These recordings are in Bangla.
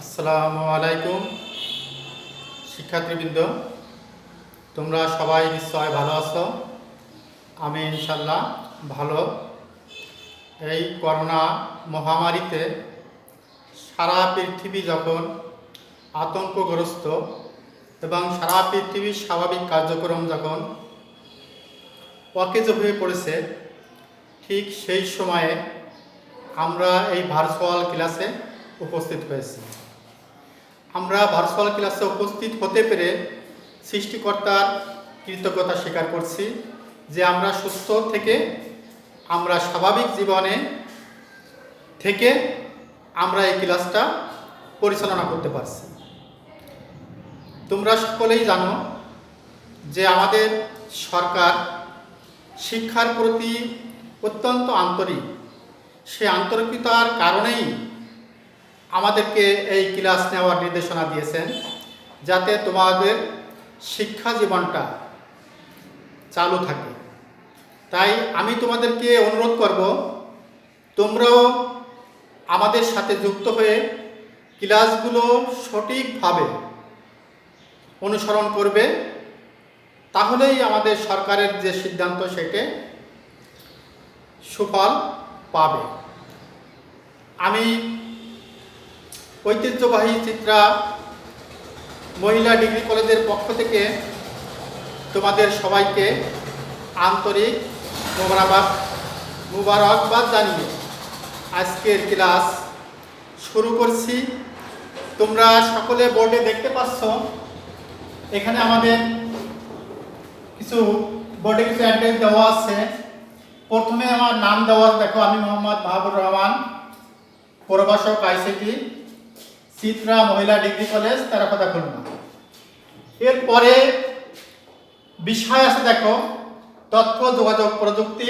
আসসালামু আলাইকুম শিক্ষার্থীবৃন্দ, তোমরা সবাই নিশ্চয় ভালো আছো। আমি ইনশাল্লাহ ভালো। এই করোনা মহামারীতে সারা পৃথিবী যখন আতঙ্কগ্রস্ত এবং সারা পৃথিবীর স্বাভাবিক কার্যক্রম যখন অকেজো হয়ে পড়েছে, ঠিক সেই সময়ে আমরা এই ভার্চুয়াল ক্লাসে উপস্থিত হয়েছি। আমরা ভার্চুয়াল ক্লাসে উপস্থিত হতে পেরে সৃষ্টিকর্তার কৃতজ্ঞতা স্বীকার করছি যে আমরা সুস্থ থেকে আমরা স্বাভাবিক জীবনে থেকে আমরা এই ক্লাসটা পরিচালনা করতে পারছি। তোমরা সকলেই জানো যে আমাদের সরকার শিক্ষার প্রতি অত্যন্ত আন্তরিক। সে আন্তরিকতার কারণেই আমাদেরকে এই ক্লাস নেওয়ার নির্দেশনা দিয়েছেন, যাতে তোমাদের শিক্ষা জীবনটা চালু থাকে। তাই আমি তোমাদেরকে অনুরোধ করব, তোমরাও আমাদের সাথে যুক্ত হয়ে ক্লাসগুলো সঠিকভাবে অনুসরণ করবে, তাহলেই আমাদের সরকারের যে সিদ্ধান্ত সেটা সুফল পাবে। আমি ঐতিহ্যবাহী চিত্রা মহিলা ডিগ্রি কলেজের পক্ষ থেকে তোমাদের সবাইকে আন্তরিক মুবারকবাদ জানিয়ে আজকের ক্লাস শুরু করছি। তোমরা সকলে বোর্ডে দেখতে পাচ্ছ, এখানে আমাদের বোর্ডে কিছু অ্যাড্রেস দেওয়া আছে। প্রথমে আমার নাম দেওয়া, দেখো আমি মোহাম্মদ মাহবুবুর রহমান, প্রভাষক আইসিটি, চিত্রা মহিলা ডিগ্রি কলেজ, তেরাকোথা, খুলনা। এরপরে বিষয় আছে, দেখো তথ্য যোগাযোগ প্রযুক্তি,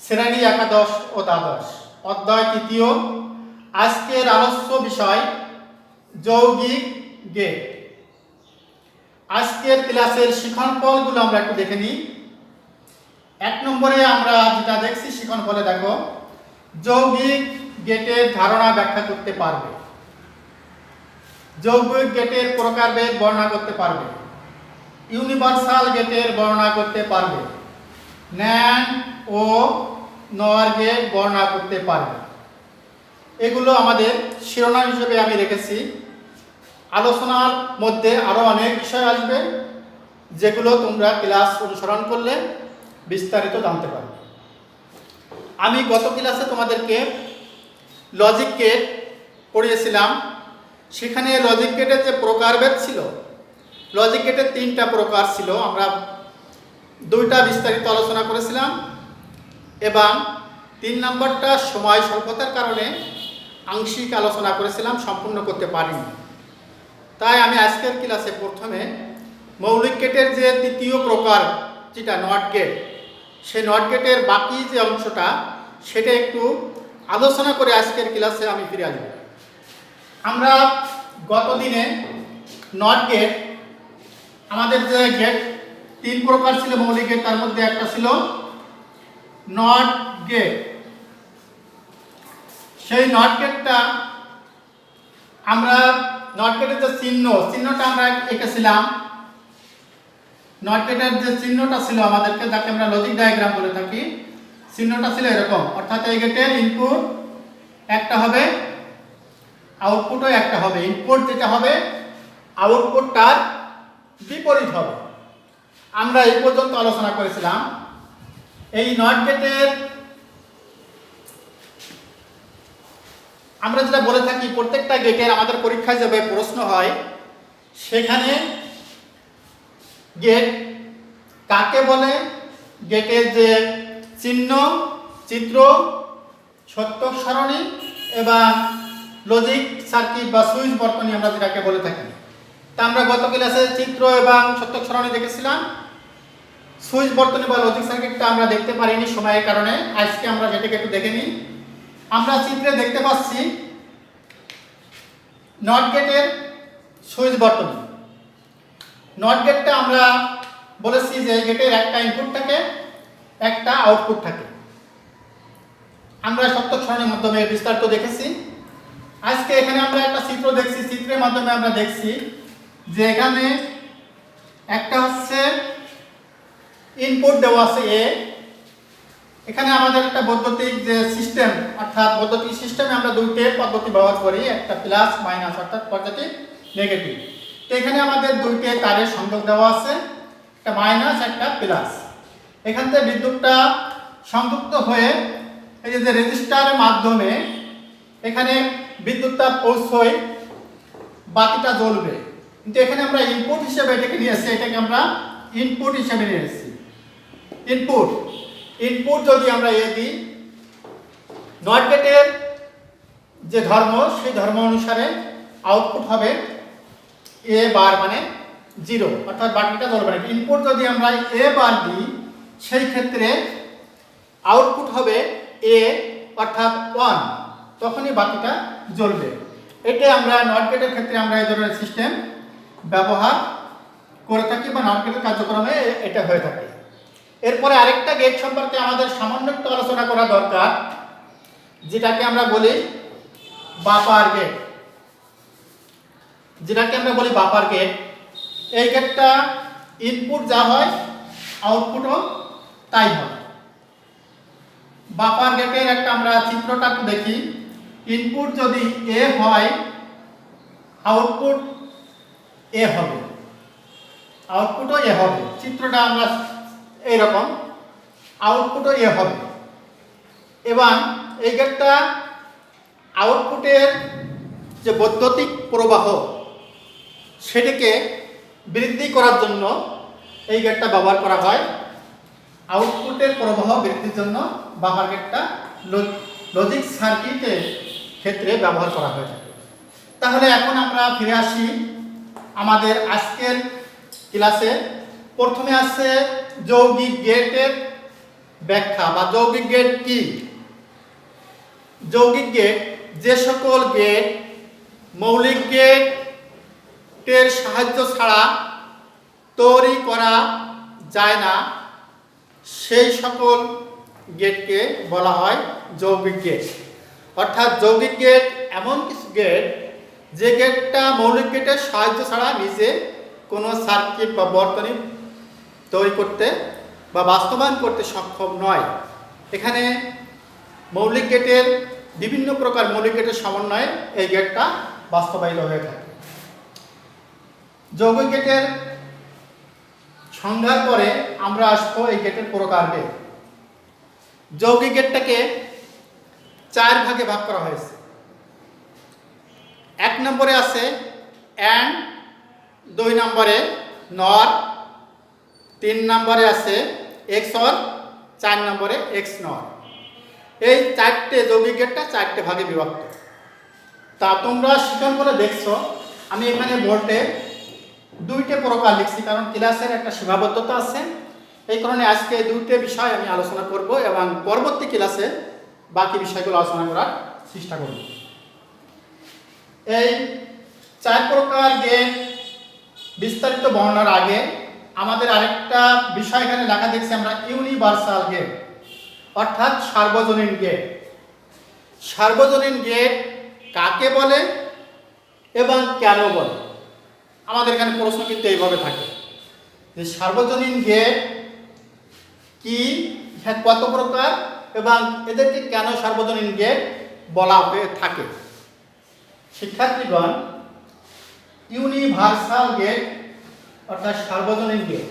শ্রেণী একাদশ ও দ্বাদশ, অধ্যায় তৃতীয়। আজকের আলোচ্য বিষয় যৌগিক গেট। আজকের ক্লাসের শিক্ষণফলগুলো আমরা একটু দেখে নিই। 1 নম্বরে আমরা যেটা দেখছি শিক্ষণফলে, দেখো যৌগিক গেটের ধারণা ব্যাখ্যা করতে পারবে, যৌগিক গেটের প্রকারভেদ বর্ণনা করতে পারবে, ইউনিভার্সাল গেটের বর্ণনা করতে পারবে, ন্যান্ড ও নর গেট বর্ণনা করতে পারবে। এগুলো আমাদের শিরোনাম হিসেবে আমি রেখেছি। আলোচনার মধ্যে আরও অনেক বিষয় আসবে, যেগুলো তোমরা ক্লাস অনুসরণ করলে বিস্তারিত জানতে পারবে। আমি গত ক্লাসে তোমাদেরকে লজিক গেট পড়িয়েছিলাম। সেখানে লজিক গেটের যে প্রকারভেদ ছিল, লজিক গেটের 3টা প্রকার ছিল। আমরা 2টা বিস্তারিত আলোচনা করেছিলাম এবং 3 নম্বরটা সময় স্বল্পতার কারণে আংশিক আলোচনা করেছিলাম, সম্পূর্ণ করতে পারিনি। তাই আমি আজকের ক্লাসে প্রথমে মৌলিক গেটের যে 3য় প্রকার, যেটা নট গেট, সেই নট গেটের বাকি যে অংশটা সেটা একটু আলোচনা করে আজকের ক্লাসে আমি ফিরে আসব। আমরা গত দিনে নট গেট, আমাদের যে গেট 3 প্রকার ছিল মৌলিক গেট, তার মধ্যে একটা ছিল নট গেট। সেই নট গেটটা আমরা, নট গেটের যে চিহ্নটা আমরা এঁকেছিলাম। নট গেটের যে চিহ্নটা ছিল আমাদেরকে, যাকে আমরা লজিক ডায়াগ্রাম বলে থাকি, চিহ্নটা ছিল এরকম। অর্থাৎ এই গেটের ইনপুট একটা হবে, আউটপুটও একটা হবে। ইনপুট যেটা হবে আউটপুট তার বিপরীত হবে। আমরা এই পর্যন্ত আলোচনা করেছিলাম। এই নট গেটের আমরা যেটা বলে থাকি, প্রত্যেকটা গেটের আমাদের পরীক্ষায় যাবে প্রশ্ন হয়, সেখানে গেট কাকে বলে, গেটের যে চিহ্ন, চিত্র, সত্যক সারণী এবং লজিক সার্কিট বা সুইচ বর্তনী আমরা যেটাকে বলে থাকি। তা আমরা গত ক্লাসে চিত্র এবং সত্যক সারণী দেখেছিলাম। সুইচ বর্তনী বা লজিক সার্কিটটা আমরা দেখতে পারিনি সময়ের কারণে। আজকে আমরা সেটাকে একটু দেখে নিই। আমরা চিত্রে দেখতে পাচ্ছি নট গেটের সুইচ বর্তনী। নট গেটটা আমরা বলেছি যে গেটের একটা ইনপুট থাকে, একটা আউটপুট থাকে। আমরা সত্যক সারণীর মাধ্যমে বিস্তারিত দেখেছি। আজকে এখানে আমরা একটা চিত্র দেখছি, চিত্রের মাধ্যমে আমরা দেখছি যে এখানে একটা হচ্ছে ইনপুট দেওয়া আছে এ। এখানে আমাদের একটা বৈদ্যুতিক যে সিস্টেম, অর্থাৎ বৈদ্যুতিক সিস্টেমে আমরা দুইটা পদ্ধতি ব্যবহার করি, একটা প্লাস মাইনাস অর্থাৎ পজিটিভ নেগেটিভ। তো এখানে আমাদের দুইটা তারের সংযোগ দেওয়া আছে, একটা মাইনাস একটা প্লাস। এখান থেকে বিদ্যুৎটা সংযুক্ত হয়ে এই যে রেজিস্টারের মাধ্যমে এখানে বিদ্যুৎটা পৌঁছয়, বাতিটা জ্বলবে। কিন্তু এখানে আমরা ইনপুট হিসেবে এটাকে নিয়ে এসেছি, এটাকে আমরা ইনপুট হিসেবে নিয়ে এসেছি। ইনপুট যদি আমরা এ দিই, নট গেটের যে ধর্ম সেই ধর্ম অনুসারে আউটপুট হবে এ বার মানে 0, অর্থাৎ বাতিটা জ্বলবে না। ইনপুট যদি আমরা এ বার দিই সেই ক্ষেত্রে আউটপুট হবে এ অর্থাৎ 1, তখনই বাতিটা জ্বলবে। এটা আমরা নট গেটের ক্ষেত্রে আমরা এই ধরনের সিস্টেম ব্যবহার করে থাকি বা নট গেটের কার্যক্রমে এটা হয়ে থাকে। এরপরে আরেকটা গেট সম্পর্কে আমাদের সামান্য একটু আলোচনা করা দরকার, যেটাকে আমরা বলি বাফার গেট। এই গেটটা ইনপুট যা হয় আউটপুটও তাই হয়। বাফার গেটের একটা আমরা চিত্রটা একটু দেখি। ইনপুট যদি এ হয়, আউটপুট এ হবে, আউটপুটও এ হবে। চিত্রটা আমরা এইরকম, আউটপুটও এ হবে। এবং এই গেটটা আউটপুটের যে বৈদ্যুতিক প্রবাহ সেটিকে বৃদ্ধি করার জন্য এই গেটটা ব্যবহার করা হয়। আউটপুটের প্রবাহ বৃদ্ধির জন্য বাফার গেটটা লজিক সার্কিটের ক্ষেত্রে ব্যবহার করা হয়ে থাকে। তাহলে এখন আমরা ফিরে আসি আমাদের আজকের ক্লাসে। প্রথমে আছে যৌগিক গেটের ব্যাখ্যা বা যৌগিক গেট কি। যৌগিক গেট যে সকল গেট মৌলিক গেটের সাহায্য ছাড়া তৈরি করা যায় না, সেই সকল গেটকে বলা হয় যৌগিক গেট। অর্থাৎ যৌগিক গেট এমন কিছু গেট যে গেটটা মৌলিক গেটের সাহায্য ছাড়া নিজে কোনো সার্কিট বা বর্তনী তৈরি করতে বা বাস্তবায়ন করতে সক্ষম নয়। এখানে মৌলিক গেটের বিভিন্ন প্রকার মৌলিক গেটের সমন্বয়ে এই গেটটা বাস্তবায়িত হয়ে থাকে। যৌগিক গেটের সংজ্ঞার পরে আমরা আসবো এই গেটের প্রকারভেদ। যৌগিক গেটটাকে 4 ভাগে ভাগ করা হয়েছে। 1 নম্বরে আছে অ্যান্ড, 2 নম্বরে নর, 3 নম্বরে আছে এক্সঅর, 4 নম্বরে এক্স নর। এই 4টে যৌগিক গেটটা 4টে ভাগে বিভক্ত। তা তোমরা শিখন করে দেখছো, আমি এখানে বোর্ডে 2টে প্রকার লিখছি, কারণ ক্লাসের একটা সীমাবদ্ধতা আছে। এই কারণে আজকে 2টে বিষয় আমি আলোচনা করব এবং পরবর্তী ক্লাসে বাকি বিষয়গুলো আলোচনা করার চেষ্টা করব। এই 4 প্রকার গেট বিস্তারিত বর্ণনার আগে আমাদের আরেকটা বিষয় এখানে লেখা দেখছি আমরা, ইউনিভার্সাল গেট অর্থাৎ সার্বজনীন গেট। সার্বজনীন গেট কাকে বলে এবং কেন বলে? আমাদের এখানে প্রশ্ন কিন্তু এইভাবে থাকে যে সার্বজনীন গেট কি, কত প্রকার এবং এদেরকে কেন সার্বজনীন গেট বলা হয়ে থাকে। শিক্ষার্থীগণ, ইউনিভার্সাল গেট অর্থাৎ সার্বজনীন গেট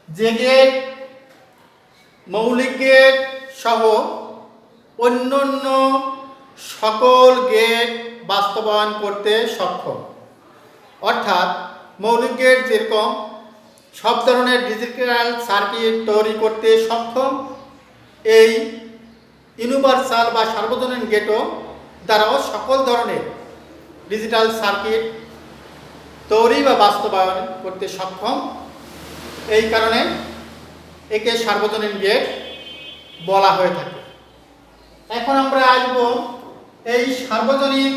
যে গেট মৌলিক গেট সহ অন্যান্য সকল গেট বাস্তবায়ন করতে সক্ষম। অর্থাৎ মৌলিক গেট যেরকম সব ধরনের ডিজিটাল সার্কিট তৈরি করতে সক্ষম, এই ইউনিভার্সাল বা সার্বজনীন গেটও দ্বারাও সকল ধরনের ডিজিটাল সার্কিট তৈরি বা বাস্তবায়ন করতে সক্ষম। এই কারণে একে সার্বজনীন গেট বলা হয়ে থাকে। এখন আমরা আসব এই সার্বজনীন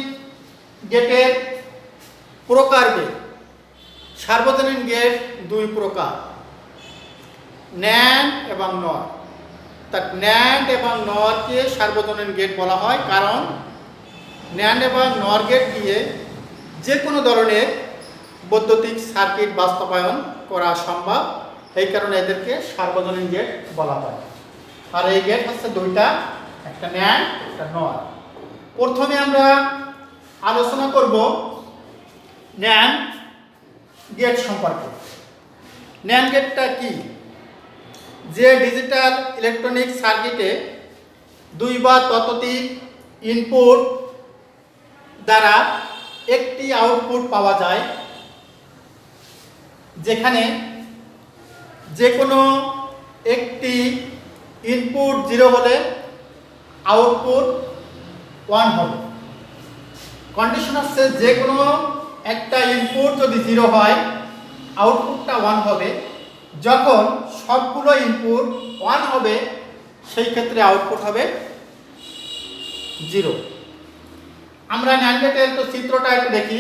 গেটের প্রকারভেদ। সার্বজনীন গেট 2 প্রকার, ন্যান্ড এবং নর। তা ন্যান্ড এবং নরকে সার্বজনীন গেট বলা হয়, কারণ ন্যান্ড এবং নর গেট দিয়ে যে কোনো ধরনের বৈদ্যুতিক সার্কিট বাস্তবায়ন করা সম্ভব, এই কারণে এদেরকে সার্বজনীন গেট বলা হয়। আর এই গেট হচ্ছে দুইটা, একটা ন্যান্ড একটা নর। প্রথমে আমরা আলোচনা করব ন্যান্ড গেট সম্পর্কে। ন্যান্ড গেটটা কি? যে ডিজিটাল ইলেকট্রনিক সার্কিটে দুই বা ততোধিক ইনপুট দ্বারা একটি আউটপুট পাওয়া যায়, যেখানে যে কোনো একটি ইনপুট 0 হলে আউটপুট 1 হবে। কন্ডিশন হচ্ছে যে কোনো একটা ইনপুট যদি 0 হয় আউটপুটটা 1 হবে। যখন সবগুলো ইনপুট 1 হবে সেই ক্ষেত্রে আউটপুট হবে 0। আমরা ন্যান্ড গেটের তো চিত্রটা একটু দেখি।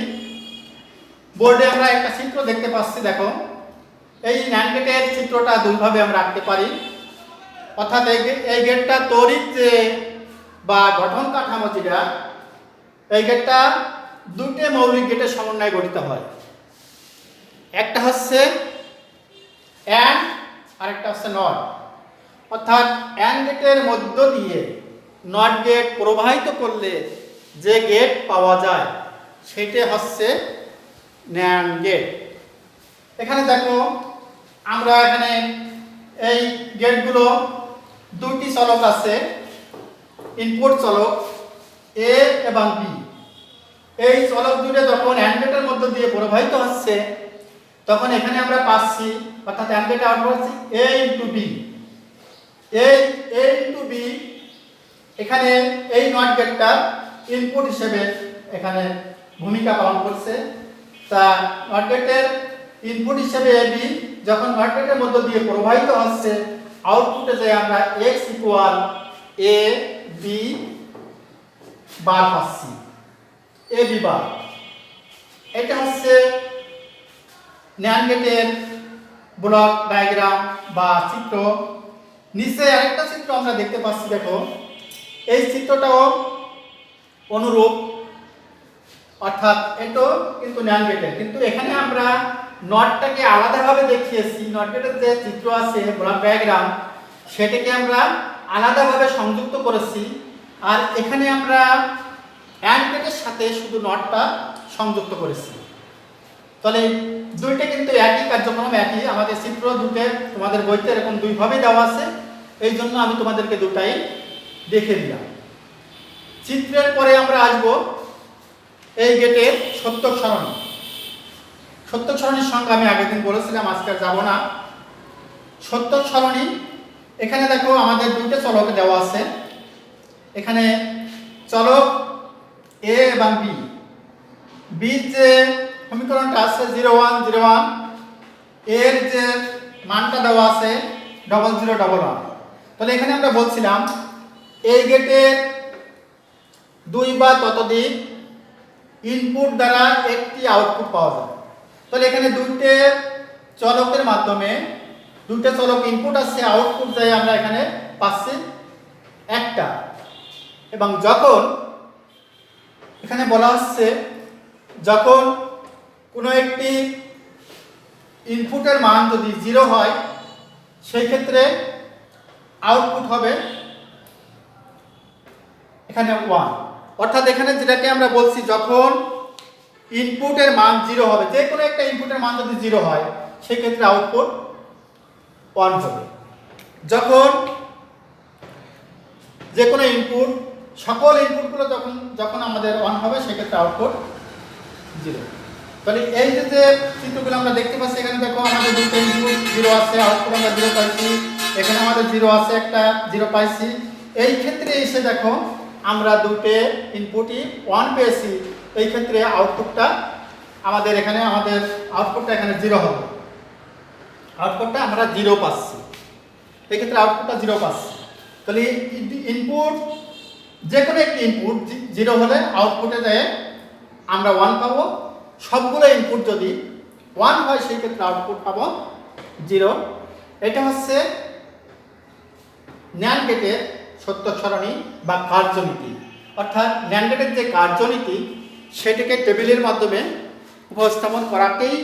বোর্ডে আমরা একটা চিত্র দেখতে পাচ্ছি, দেখো। এই ন্যান্ড গেটের চিত্রটা দুইভাবে আমরা আঁকতে পারি। অর্থাৎ এই গেটটা তড়িৎ যে বা গঠন কাঠামো যেটা, এই গেটটা দুটো মৌলিক গেটের সমন্বয়ে গঠিত হয়। একটা হচ্ছে অ্যান্ড আর একটা হচ্ছে নট। অর্থাৎ অ্যান্ড গেটের মধ্য দিয়ে নট গেট প্রবাহিত করলে যে গেট পাওয়া যায় সেটা হচ্ছে ন্যান্ড গেট। এখানে দেখো, আমরা এখানে এই গেটগুলো দুটি চলক আছে, ইনপুট চলক এ এবং বি। এই চলক দুটো যখন অ্যান্ড গেটের মধ্য দিয়ে প্রবাহিত হচ্ছে তখন এখানে আমরা পাচ্ছি, অর্থাৎ অ্যান্ড গেটে আউটপুট পাচ্ছি এ ইন্টু বি। এই এ ইন্টু বি এখানে এই নট গেটটা ইনপুট হিসেবে এখানে ভূমিকা পালন করছে। তা নট গেটের ইনপুট হিসেবে এ বি যখন নট গেটের মধ্য দিয়ে প্রবাহিত হচ্ছে, আউটপুটে যাই আমরা x ইকুয়াল এ বি বার পাচ্ছি, এ বি বার। এটা হচ্ছে ন্যান্ড গেটের ব্লক ডায়াগ্রাম বা চিত্র। নিচে আরেকটা চিত্র আমরা দেখতে পাচ্ছি, দেখো। এই চিত্রটাও অনুরূপ, অর্থাৎ এটাও কিন্তু ন্যান্ড গেটের, কিন্তু এখানে আমরা নটটাকে আলাদাভাবে দেখিয়েছি। নট গেটের যে চিত্র আছে ব্লক ডায়াগ্রাম, সেটাকে আমরা আলাদাভাবে সংযুক্ত করেছি। আর এখানে আমরা অ্যান্ড গেটের সাথে শুধু নটটা সংযুক্ত করেছি। তাহলে দুইটা কিন্তু একই কার্যক্রম, একই। আমাদের চিত্র দুটো তোমাদের বইতে এরকম দুইভাবে দেওয়া আছে, এই জন্য আমি তোমাদেরকে দুটাই দেখে দিলাম। চিত্রের পরে আমরা আসব এই গেটের সত্যক সারণী। সত্যক সারণীর সঙ্গে আমি আগের দিন বলেছিলাম, আজকে যাব না। সত্যক সারণী, এখানে দেখো আমাদের দুইটা চলক দেওয়া আছে। এখানে চলক এ এবং বি। বির যে সমীকরণটা আছে 0 1 0 1, এর যে মানটা দেওয়া আছে 0 0 1 1। তাহলে এখানে আমরা বলছিলাম এই গেটের দুই বা ততোধিক ইনপুট দ্বারা একটি আউটপুট পাওয়া যায়। তাহলে এখানে দুইটা চলকের মাধ্যমে, দুইটা চলক ইনপুট আছে, আউটপুট যাই আমরা এখানে পাচ্ছি একটা। এবং যখন এখানে বলা হচ্ছে যখন কোনো একটি ইনপুটের মান যদি 0 হয় সেই ক্ষেত্রে আউটপুট হবে এখানে 1। অর্থাৎ এখানে যেটাকে আমরা বলছি, যখন ইনপুটের মান 0 হবে, যে কোনো একটা ইনপুটের মান যদি 0 হয় সেই ক্ষেত্রে আউটপুট 1 হবে। যখন যে কোনো ইনপুট, সকল ইনপুটগুলো যখন আমাদের 1 হবে সেক্ষেত্রে আউটপুট 0। তাহলে এই যে চিত্রগুলো আমরা দেখতে পাচ্ছি, এখানে দেখো আমাদের দুটো ইনপুট 0 আছে, আউটপুট আমরা 0 পাইছি। এখানে আমাদের 0 আছে, একটা 0 পাইছি। এই ক্ষেত্রে এসে দেখো আমরা দুটো ইনপুটই 1 পেয়েছি। এই ক্ষেত্রে আউটপুটটা আমাদের এখানে আউটপুটটা এখানে 0 হবে। আউটপুটটা আমরা 0 পাচ্ছি, এই ক্ষেত্রে আউটপুটটা 0 পাচ্ছি। তাহলে ইনপুট, যে কোনো একটি ইনপুট 0 হলে আউটপুটে যায় আমরা 1 পাবো। সবগুলো ইনপুট যদি 1 হয় সেই ক্ষেত্রে আউটপুট পাবো 0। এটা হচ্ছে ন্যান্ড গেটের সত্যক সারণী বা কার্যনীতি। অর্থাৎ ন্যান্ড গেটের যে কার্যনীতি, সেটিকে টেবিলের মাধ্যমে উপস্থাপন করাকেই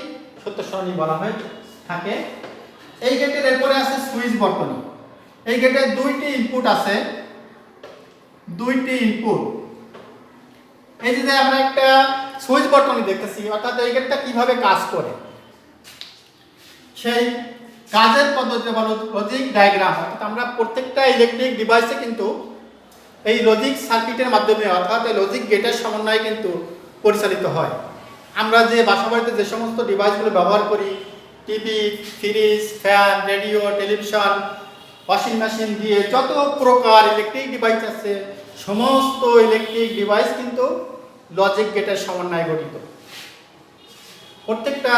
সত্য সারণী বলা হয়ে থাকে। এই গেটের এরপরে আছে সুইচ বর্তনী। এই গেটের দুইটি ইনপুট আছে, দুইটি ইনপুট। এই যে আমরা একটা সুইচ বর্তনী দেখতেছি, অর্থাৎ এই গেটটা কিভাবে কাজ করে সেই কাজের পদ্ধতি বা লজিক ডায়াগ্রাম, অর্থাৎ আমরা প্রত্যেকটা ইলেকট্রিক ডিভাইসে কিন্তু এই লজিক সার্কিটের মাধ্যমে অর্থাৎ এই লজিক গেটের সমন্বয়ে কিন্তু পরিচালিত হয়। আমরা যে বাসাবাড়িতে যে সমস্ত ডিভাইসগুলো ব্যবহার করি, TV, fridge, fan, radio, television, washing machine দিয়ে যত প্রকার ইলেকট্রিক ডিভাইস আছে, সমস্ত ইলেকট্রিক ডিভাইস কিন্তু লজিক গেটের সমন্বয়ে গঠিত। প্রত্যেকটা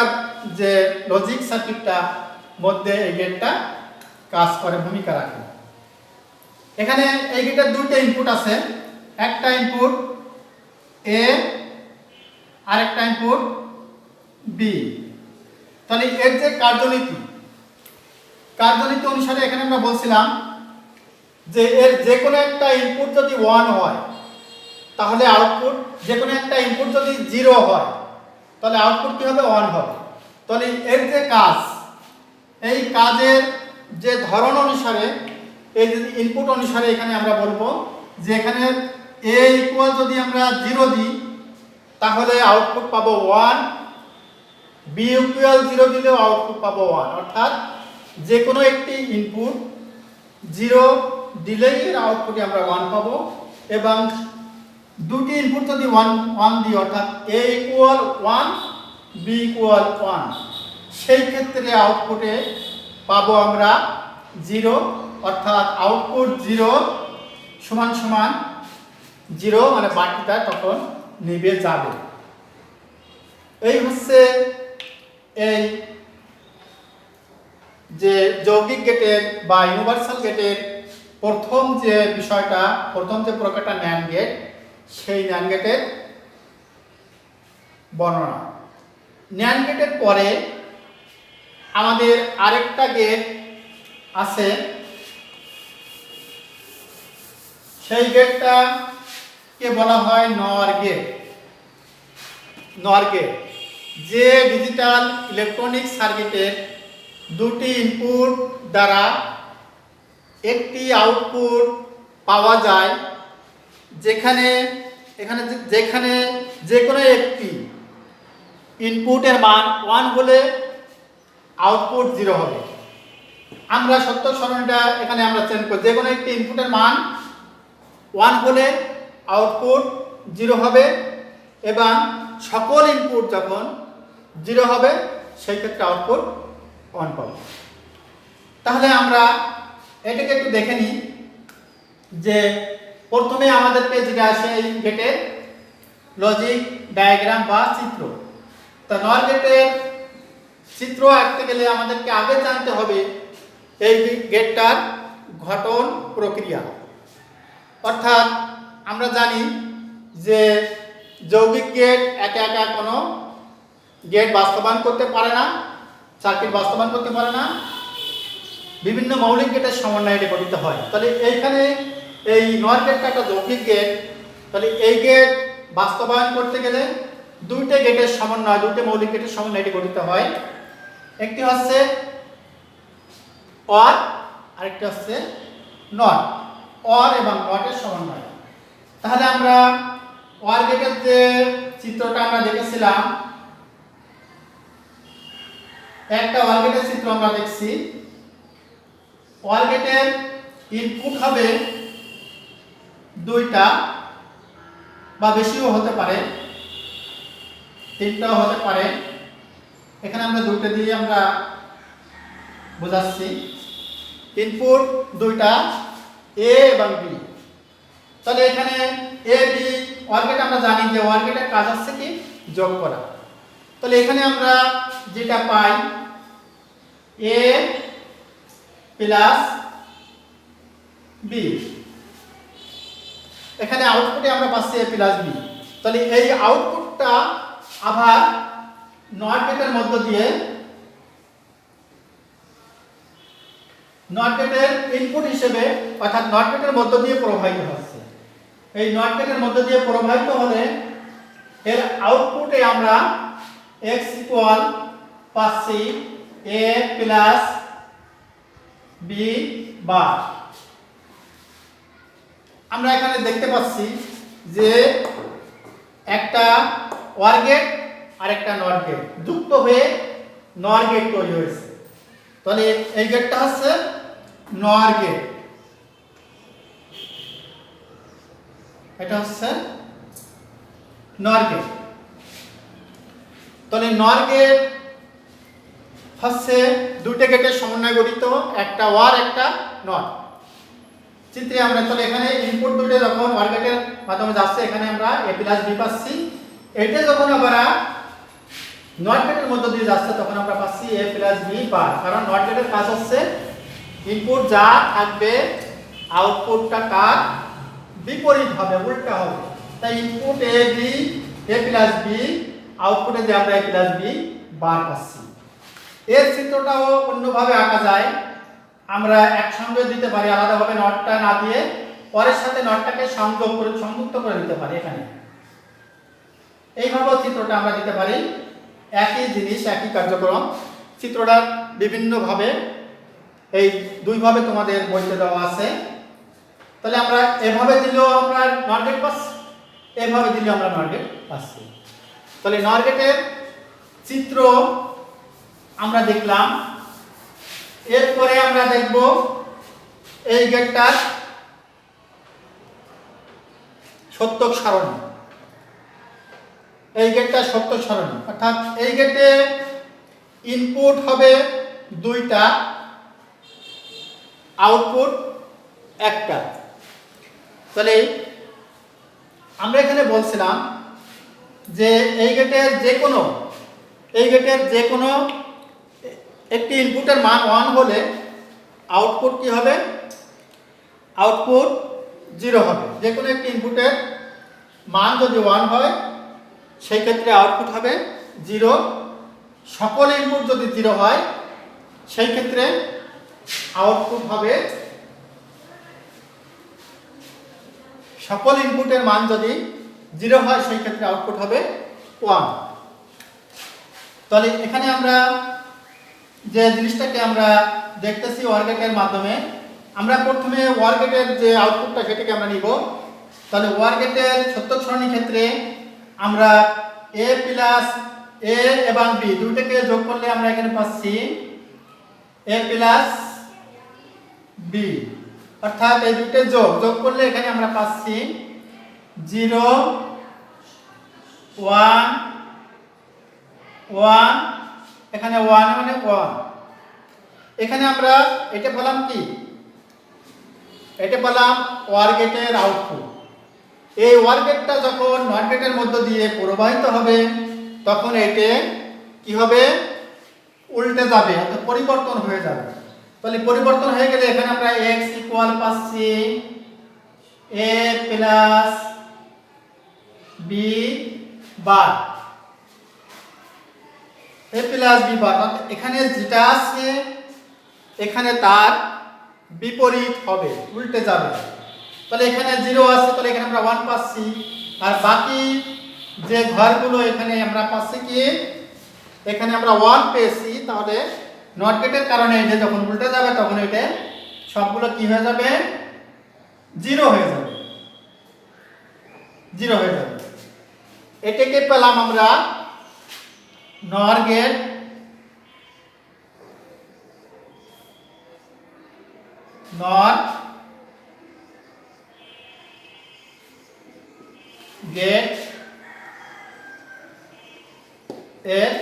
যে লজিক সার্কিটটা মধ্যে এই গেটটা কাজ করে, ভূমিকা রাখে। এখানে এই গেটের দুইটা ইনপুট আছে, একটা ইনপুট এ আর একটা ইনপুট বি। তাহলে এর যে কার্যনীতি অনুসারে এখানে আমরা বলছিলাম যে এর যে কোনো একটা ইনপুট যদি 1 হয় তাহলে আউটপুট, যে কোনো একটা ইনপুট যদি 0 হয় তাহলে আউটপুট কি হবে? 1 হবে। তাহলে এর যে কাজ, এই কাজের যে ধরন অনুসারে, এই ইনপুট অনুসারে এখানে আমরা বলবো যে এখানে a ইকুয়াল যদি আমরা 0 দিই তাহলে আউটপুট পাবো 1, b ইকুয়াল 0 দিলেও আউটপুট পাবো 1। অর্থাৎ যে কোনো একটি ইনপুট 0 দিলেই এর আউটপুটে আমরা 1 পাবো, এবং দুটি ইনপুট যদি 1 দিই অর্থাৎ a ইকুয়াল 1, b ইকুয়াল 1, সেই ক্ষেত্রে আউটপুটে পাবো আমরা 0। অর্থাৎ আউটপুট 0 সমান সমান 0, মানে বাকিটা তখন নিভে যাবে। এই হচ্ছে এই যে যৌগিক গেটের বা ইউনিভার্সাল গেটের প্রথম যে বিষয়টা, প্রথম যে প্রকারটা ন্যান্ড গেট, সেই ন্যান্ড গেটের বর্ণনা। ন্যান্ড গেটের পরে আমাদের আরেকটা গেট আছে, সেই গেটটাকে বলা হয় নর গেট। নর গেট যে ডিজিটাল ইলেকট্রনিক সার্কিটের দুটি ইনপুট দ্বারা একটি আউটপুট পাওয়া যায়, যেখানে যে কোনো একটি ইনপুটের মান 1 হলে আউটপুট 0 হবে। আমরা সত্য সারণীটা এখানে আমরা চেঞ্জ করি, যে কোনো একটি ইনপুটের মান 1 হলে আউটপুট 0 হবে, এবং সকল ইনপুট যখন 0 হবে সেই ক্ষেত্রে আউটপুট 1 পাবো। তাহলে আমরা এটাকে একটু দেখে নিই যে প্রথমে আমাদেরকে যেটা আসে এই গেটের লজিক ডায়াগ্রাম বা চিত্র। তো নর গেটের চিত্র আঁকতে গেলে আমাদেরকে আগে জানতে হবে এই গেটটার গঠন প্রক্রিয়া। অর্থাৎ আমরা জানি যে যৌগিক গেট একা একা কোনো গেট বাস্তবায়ন করতে পারে না, সার্কিট বাস্তবায়ন করতে পারে না, বিভিন্ন মৌলিক গেটের সমন্বয়ে এটি গঠিত হয়। তাহলে এইখানে এই নর গেটটা একটা যৌগিক গেট। তাহলে এই গেট বাস্তবায়ন করতে গেলে দুইটা গেটের সমন্বয়, দুইটা মৌলিক গেটের সমন্বয়ে এটি গঠিত হয়। একটি হচ্ছে অর, আরেকটি হচ্ছে নট। অর এবং নটের সমন্বয়। তাহলে আমরা অর গেটের যে চিত্রটা আমরা দেখেছিলাম, একটা অর গেটের চিত্র আমরা দেখছি। অর গেটের ইনপুট হবে দুইটা বা বেশিও হতে পারে, তিনটাও হতে পারে। এখানে আমরা দুটো দিয়ে আমরা বোঝাচ্ছি। ইনপুট দুইটা এ এবং বি। তাহলে এখানে এ বি অর গেট আমরা জানি যে অর গেটের কাজ হচ্ছে কি? যোগ করা। তাহলে এখানে আমরা যেটা পাই এ প্লাস বি, এখানে আউটপুটে আমরা পাচ্ছি এ প্লাস বি। তাহলে এই আউটপুটটা আবার নট গেটের মধ্য দিয়ে, নট গেটের ইনপুট হিসেবে অর্থাৎ নট গেটের মধ্য দিয়ে প্রবাহিত হচ্ছে। এই নট গেটের মধ্য দিয়ে প্রবাহিত হলে এর আউটপুটে আমরা x ইকুয়াল পাচ্ছি a প্লাস b বার। আমরা এখানে দেখতে পাচ্ছি যে একটা OR গেট আর একটা NOR গেট যুক্ত হয়ে NOR গেট তৈরি হয়েছে। তাহলে এই গেটটা হচ্ছে NOR গেট, এটা হচ্ছে NOR গেট। তাহলে NOR গেট হচ্ছে দুটো গেটের সমন্বয়ে গঠিত, একটা OR একটা NOT। চিত্রে আমরা তাহলে এখানে ইনপুট দুটো যখন OR গেটের মাধ্যমে যাচ্ছে এখানে আমরা a প্লাস b পাচ্ছি, এটা যখন আমরা NOT গেটের মধ্য দিয়ে যাচ্ছে তখন আমরা পাচ্ছি a প্লাস b বার। কারণ NOT গেটের কাজ হচ্ছে ইনপুট যা থাকবে আউটপুটটা কার বিপরীত হবে, উল্টা হবে। তাই ইনপুট a প্লাস b, আউটপুটে যে আমরা a প্লাস b বার পাচ্ছি। এর চিত্রটাও অন্যভাবে আঁকা যায়, আমরা একসঙ্গে দিতে পারি, আলাদাভাবে নটটা না দিয়ে পরের সাথে নটটাকে সংযুক্ত করে দিতে পারি। এখানে এইভাবে চিত্রটা আমরা দিতে পারি, একই জিনিস একই কার্যক্রম। চিত্রটা বিভিন্নভাবে এই দুইভাবে তোমাদের বইতে দেওয়া আছে। তাহলে আমরা এভাবে দিলেও আমরা NOR গেট পাচ্ছি, এভাবে দিলেও আমরা NOR গেট পাচ্ছি। তাহলে NOR গেটের চিত্র আমরা দেখলাম। এরপরে আমরা দেখব এই গেটটার সত্যক সারণী। এই গেটটা সত্যক সারণী অর্থাৎ এই গেটে ইনপুট হবে দুইটা, আউটপুট একটা। তাহলে আমরা এখানে বলছিলাম যে এই গেটের যে কোনো একটি ইনপুটের মান 1 হলে আউটপুট কি হবে? আউটপুট 0 হবে। যে কোনো একটি ইনপুটের মান যদি 1 হয় সেই ক্ষেত্রে আউটপুট হবে 0। সকল ইনপুট যদি 0 হয় সেই ক্ষেত্রে আউটপুট হবে, সকল ইনপুটের মান যদি 0 হয় সেই ক্ষেত্রে আউটপুট হবে 1। তাহলে এখানে আমরা যে জিনিসটাকে আমরা দেখতেছি OR গেটের মাধ্যমে, আমরা প্রথমে OR গেটের যে আউটপুটটা সেটাকে আমরা নিব। তাহলে OR গেটের সত্যক সারণী ক্ষেত্রে আমরা a প্লাস a এবং b দুটোকে যোগ করলে আমরা এখানে পাচ্ছি a প্লাস b, অর্থাৎ এই দুটো যোগ করলে এখানে আমরা পাচ্ছি 0 1 1, এখানে 1 মানে 1। এখানে আমরা এটা পেলাম কি? এটা পেলাম OR গেটের আউটপুট। এই OR গেটটা যখন NOT গেটের মধ্য দিয়ে প্রবাহিত হবে তখন এতে কি হবে? উল্টে যাবে, অর্থাৎ পরিবর্তন হয়ে যাবে। তাহলে পরিবর্তন হয়ে গেলে এখানে আমরা x ইকুয়াল পাচ্ছি a plus b bar, a plus b বার। এখানে যেটা আছে এখানে তার বিপরীত হবে, উল্টে যাবে। তাহলে এখানে 0 আছে, তাহলে এখানে আমরা 1 পাচ্ছি। আর বাকি যে ঘরগুলো এখানে আমরা পাচ্ছি কি? এখানে আমরা 1 পেয়েছি। তাহলে NOT গেটের কারণে এটা যখন উল্টে যাবে তখন এটা সবগুলো কি হয়ে যাবে? 0 হয়ে যাবে, 0 হয়ে যাবে। এটাকে পেলাম আমরা NOR গেট NOR গেট এর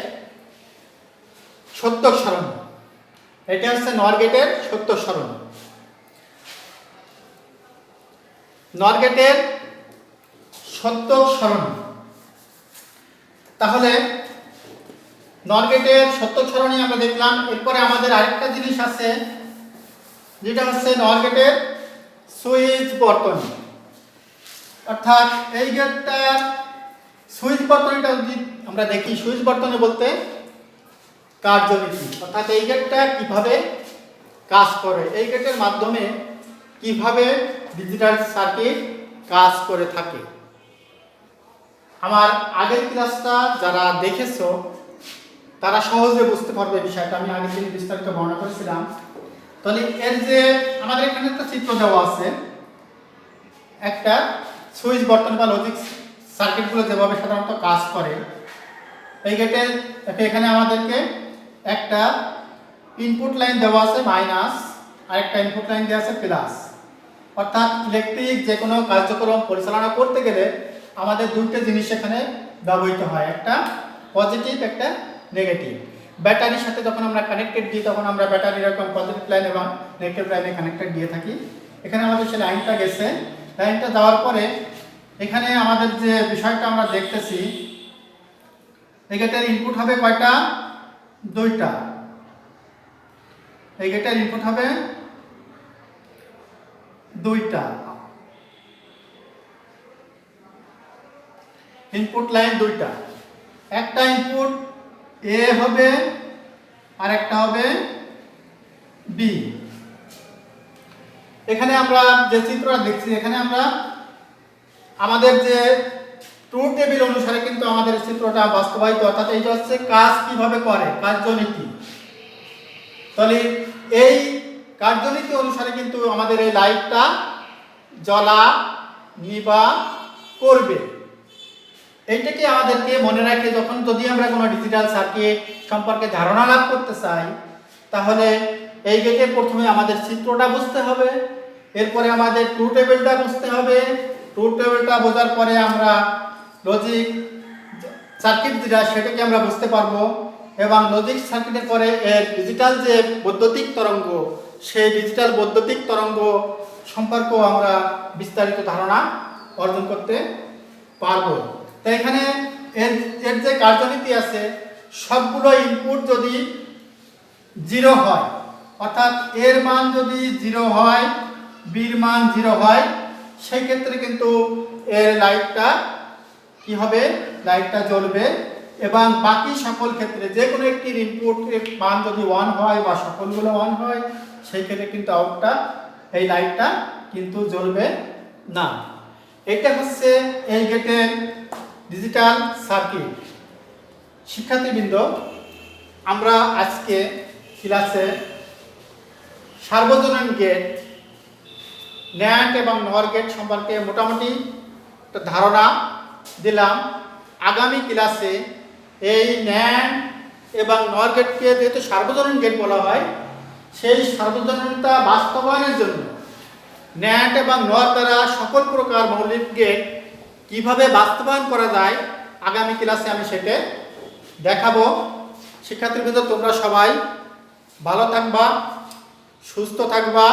সত্যক সারণী। এটা হচ্ছে NOR গেটের সত্যক সারণী। NOR গেটের সত্যক সারণী। তাহলে NOR গেটের সত্যক সারণী আমরা দেখলাম। এরপরে আমাদের আরেকটা জিনিস আছে যেটা হচ্ছে NOR গেটের সুইচ বর্তনী। অর্থাৎ এই গেটটা সুইচ বর্তনীটা যদি আমরা দেখি, সুইচ বর্তনী বলতে কার্যনীতি, অর্থাৎ এই গেটটা কিভাবে কাজ করে, এই গেটের মাধ্যমে কিভাবে ডিজিটাল সার্কিট কাজ করে থাকে। আমার আগের ক্লাসটা যারা দেখেছো তারা সহজে বুঝতে পারবে বিষয়টা। আমি আগের দিন বিস্তারিত বর্ণনা করেছিলাম। তাহলে এর যে আমাদের এখানে একটা চিত্র দেওয়া আছে, একটা সুইচ বর্তন বা লজিক সার্কিটগুলো যেভাবে সাধারণত কাজ করে, এই গেটে এখানে আমাদেরকে একটা ইনপুট লাইন দেওয়া আছে মাইনাস, আর একটা ইনপুট লাইন দেওয়া আছে প্লাস। অর্থাৎ ইলেকট্রিক যে কোনো কার্যক্রম পরিচালনা করতে গেলে আমাদের দুটো জিনিস এখানে ব্যবহৃত হয়, একটা পজিটিভ, একটা নেগেটিভ। ব্যাটারির সাথে যখন আমরা কানেক্টেড দিই তখন আমরা ব্যাটারির এরকম পজিটিভ লাইন এবং নেগেটিভ লাইনে কানেক্টেড দিয়ে থাকি। এখানে আমাদের সেই লাইনটা গেছে, লাইনটা যাওয়ার পরে এখানে আমাদের যে বিষয়টা আমরা দেখতেছি, এই গেটের ইনপুট হবে কয়টা? দুইটা। এই গেটের ইনপুট হবে দুইটা, ইনপুট লাইন দুইটা। একটা ইনপুট এ হবে আর একটা হবে বি। এখানে আমরা যে চিত্রটা দেখছি, এখানে আমরা আমাদের যে ট্রুথ টেবিল অনুসারে কিন্তু আমাদের চিত্রটা বাস্তবায়িত, অর্থাৎ এইটা হচ্ছে কাজ কিভাবে করে, কার্যনীতি। তাহলে এই কার্যনীতি অনুসারে কিন্তু আমাদের এই লাইটটা জ্বলা নিভা করবে। এইটাকে আমাদেরকে মনে রাখে, যখন যদি আমরা কোনো ডিজিটাল সার্কিট সম্পর্কে ধারণা লাভ করতে চাই, তাহলে এই গেটে প্রথমে আমাদের চিত্রটা বুঝতে হবে, এরপরে আমাদের ট্রুথ টেবিলটা বুঝতে হবে। ট্রুথ টেবিলটা বোঝার পরে আমরা লজিক সার্কিট যেটা সেটাকে আমরা বুঝতে পারবো, এবং লজিক সার্কিটের পরে এর ডিজিটাল যে বৈদ্যুতিক তরঙ্গ, সেই ডিজিটাল বৈদ্যুতিক তরঙ্গ সম্পর্কেও আমরা বিস্তারিত ধারণা অর্জন করতে পারবো। তো এখানে এর যে কার্যনীতি আছে, সবগুলো ইনপুট যদি 0 হয়, অর্থাৎ এর মান যদি 0 হয়, বির মান 0 হয়, সেই ক্ষেত্রে কিন্তু এর লাইটটা কি হবে? লাইটটা জ্বলবে। এবং বাকি সকল ক্ষেত্রে যে কোনো একটি ইনপুটের মান যদি 1 হয় বা সকলগুলো 1 হয়, সেই ক্ষেত্রে কিন্তু আউটটা এই লাইটটা কিন্তু জ্বলবে না। এটা হচ্ছে এই গেটের ডিজিটাল সার্কিট। শিক্ষার্থীবৃন্দ, আমরা আজকে ক্লাসে সার্বজনীন গেট, ন্যান্ড এবং নর গেট সম্পর্কে মোটামুটি একটা ধারণা দিলাম। আগামী ক্লাসে এই ন্যান্ড এবং নর গেটকে যেহেতু সার্বজনীন গেট বলা হয়, সেই সার্বজনীনতা বাস্তবায়নের জন্য ন্যান্ড এবং নর দ্বারা সকল প্রকার মৌলিক গেট কিভাবে বাস্তবায়ন করা যায়, আগামী ক্লাসে আমি সেটা দেখাবো। শিক্ষার্থীবৃন্দ, তোমরা সবাই ভালো থাকবা, সুস্থ থাকবা,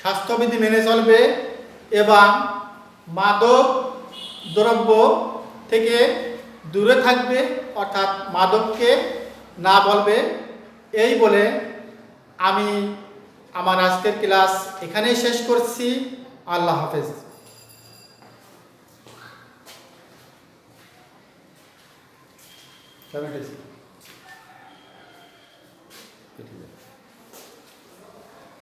স্বাস্থ্যবিধি মেনে চলবে এবং মাদক দ্রব্য থেকে দূরে থাকবে, অর্থাৎ মাদককে না বলবে। এই বলে আমি আমার আজকের ক্লাস এখানেই শেষ করছি। আল্লাহ হাফেজ।